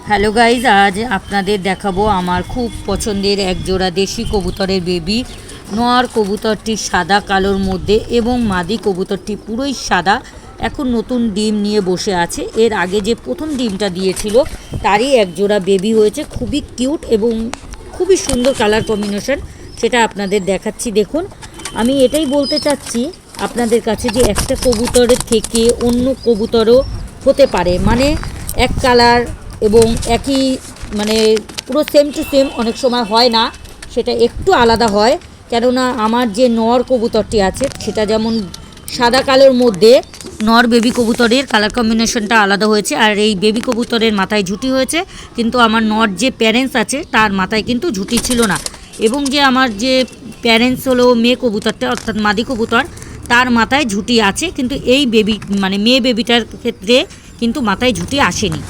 Hello guys, আজ আপনাদের দেখাবো আমার খুব পছন্দের এক জোড়া দেশি কবুতরের বেবি। নর কবুতরটি সাদা কালোর মধ্যে এবং মাদি কবুতরটি পুরোই সাদা। এখন নতুন ডিম নিয়ে বসে আছে। এর আগে যে প্রথম ডিমটা দিয়েছিল তারই এক জোড়া বেবি হয়েছে, খুবই কিউট এবং খুবই সুন্দর কালার কম্বিনেশন। সেটা আপনাদের দেখাচ্ছি, দেখুন। আমি এটাই বলতে চাচ্ছি আপনাদের কাছে যে একটা কবুতরের থেকে অন্য কবুতরও হতে পারে, মানে এক কালার এবং একই, মানে পুরো সেম টু সেম অনেক সময় হয় না, সেটা একটু আলাদা হয়। কেননা আমার যে নর কবুতরটি আছে সেটা যেমন সাদা কালোর মধ্যে নর বেবি কবুতরের কালার কম্বিনেশনটা আলাদা হয়েছে, আর এই বেবি কবুতরের মাথায় ঝুঁটি হয়েছে, কিন্তু আমার নর যে প্যারেন্টস আছে তার মাথায় কিন্তু ঝুঁটি ছিল না। এবং যে আমার যে প্যারেন্টস হলো মেয়ে কবুতরটা, অর্থাৎ মাদি কবুতর, তার মাথায় ঝুঁটি আছে, কিন্তু এই বেবি মানে মেয়ে বেবিটার ক্ষেত্রে কিন্তু মাথায় ঝুঁটি আসেনি।